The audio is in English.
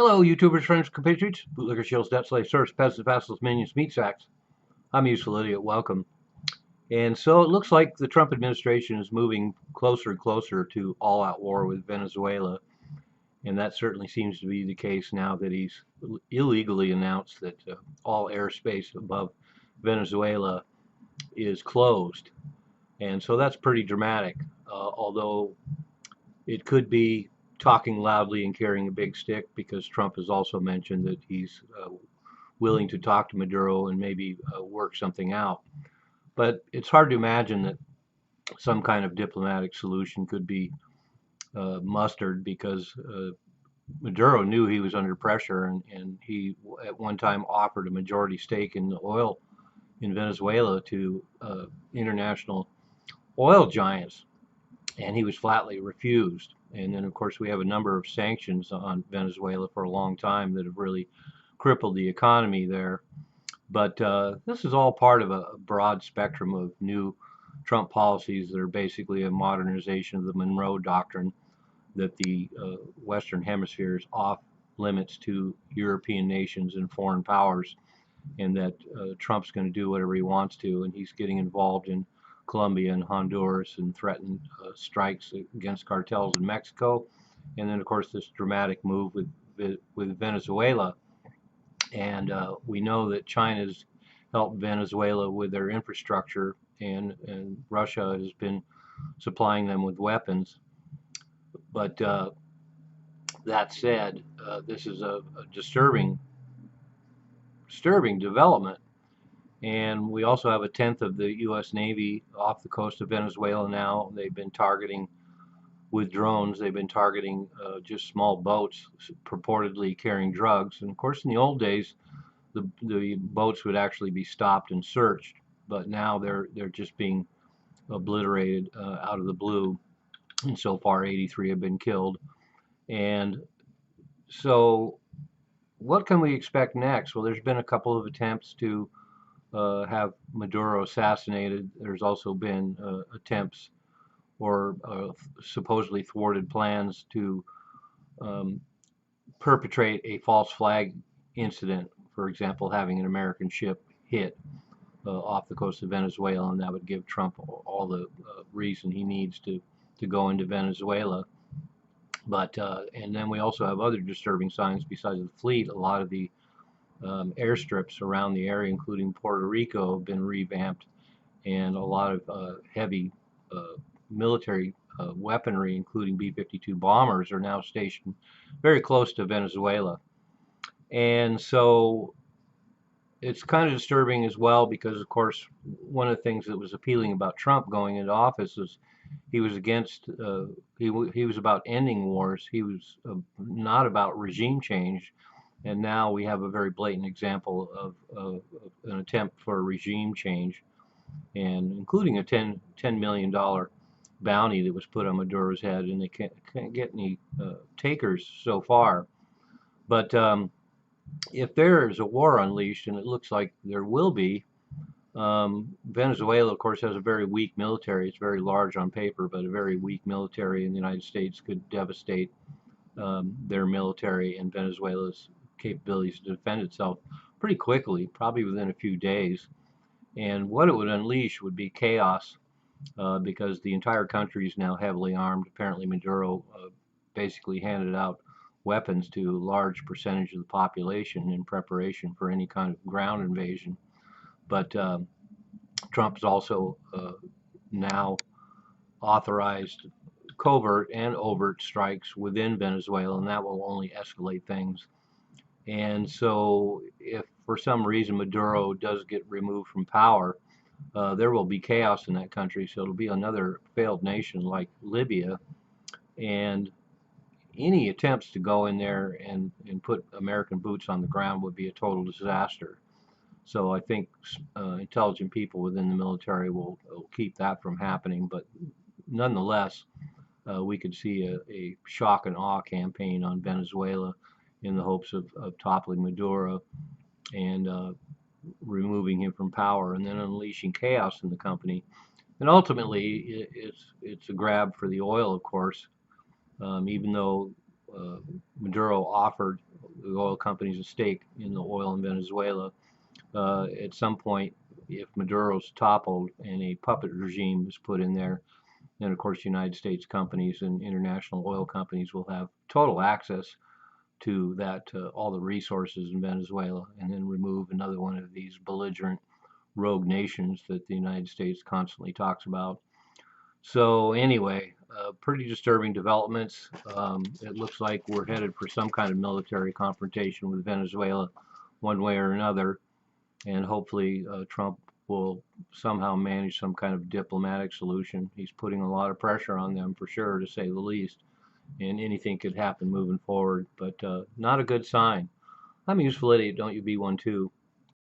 Hello, YouTubers, friends, compatriots, bootlicker, shields, debt slaves, serfs, peasants, vassals, minions, meat sacks. I'm Useful Idiot. Welcome. And so it looks like the Trump administration is moving closer and closer to all-out war with Venezuela, and that certainly seems to be the case now that he's illegally announced that all airspace above Venezuela is closed. And so that's pretty dramatic, although it could be talking loudly and carrying a big stick, because Trump has also mentioned that he's willing to talk to Maduro and maybe work something out. But it's hard to imagine that some kind of diplomatic solution could be mustered, because Maduro knew he was under pressure, and he at one time offered a majority stake in the oil in Venezuela to international oil giants, and he was flatly refused. And then, of course, we have a number of sanctions on Venezuela for a long time that have really crippled the economy there. But this is all part of a broad spectrum of new Trump policies that are basically a modernization of the Monroe Doctrine, that the Western Hemisphere is off limits to European nations and foreign powers, and that Trump's going to do whatever he wants to, and he's getting involved in Colombia and Honduras and threatened strikes against cartels in Mexico, and then of course this dramatic move with Venezuela. And we know that China's helped Venezuela with their infrastructure, and Russia has been supplying them with weapons. But that said, this is a disturbing development. And we also have a tenth of the U.S. Navy off the coast of Venezuela now. They've been targeting, with drones, they've been targeting just small boats purportedly carrying drugs. And of course, in the old days, the boats would actually be stopped and searched, but now they're just being obliterated out of the blue. And so far, 83 have been killed. And so, what can we expect next? Well, there's been a couple of attempts to have Maduro assassinated. There's also been attempts or supposedly thwarted plans to perpetrate a false flag incident. For example, having an American ship hit off the coast of Venezuela, and that would give Trump all the reason he needs to go into Venezuela. But and then we also have other disturbing signs besides the fleet. A lot of the airstrips around the area, including Puerto Rico, have been revamped, and a lot of heavy military weaponry, including B-52 bombers, are now stationed very close to Venezuela. And so it's kind of disturbing as well, because, of course, one of the things that was appealing about Trump going into office is he was against, he was about ending wars. He was not about regime change. And now we have a very blatant example of an attempt for a regime change, and including a $10 million bounty that was put on Maduro's head, and they can't get any takers so far. But if there is a war unleashed, and it looks like there will be, Venezuela, of course, has a very weak military. It's very large on paper, but a very weak military, and the United States could devastate their military and Venezuela's capabilities to defend itself pretty quickly, probably within a few days. And what it would unleash would be chaos, because the entire country is now heavily armed. Apparently, Maduro basically handed out weapons to a large percentage of the population in preparation for any kind of ground invasion. But Trump's also now authorized covert and overt strikes within Venezuela, and that will only escalate things. And so, if for some reason Maduro does get removed from power, there will be chaos in that country. So it'll be another failed nation like Libya. And any attempts to go in there and put American boots on the ground would be a total disaster. So I think intelligent people within the military will keep that from happening. But nonetheless, we could see a shock and awe campaign on Venezuela in the hopes of toppling Maduro and removing him from power, and then unleashing chaos in the company. And ultimately, it's a grab for the oil, of course. Even though Maduro offered the oil companies a stake in the oil in Venezuela. At some point, if Maduro's toppled and a puppet regime is put in there, then of course United States companies and international oil companies will have total access to that, all the resources in Venezuela, and then remove another one of these belligerent rogue nations that the United States constantly talks about. So anyway, pretty disturbing developments. It looks like we're headed for some kind of military confrontation with Venezuela, one way or another, and hopefully Trump will somehow manage some kind of diplomatic solution. He's putting a lot of pressure on them, for sure, to say the least, and anything could happen moving forward, but not a good sign. I'm a useful idiot, don't you be one too?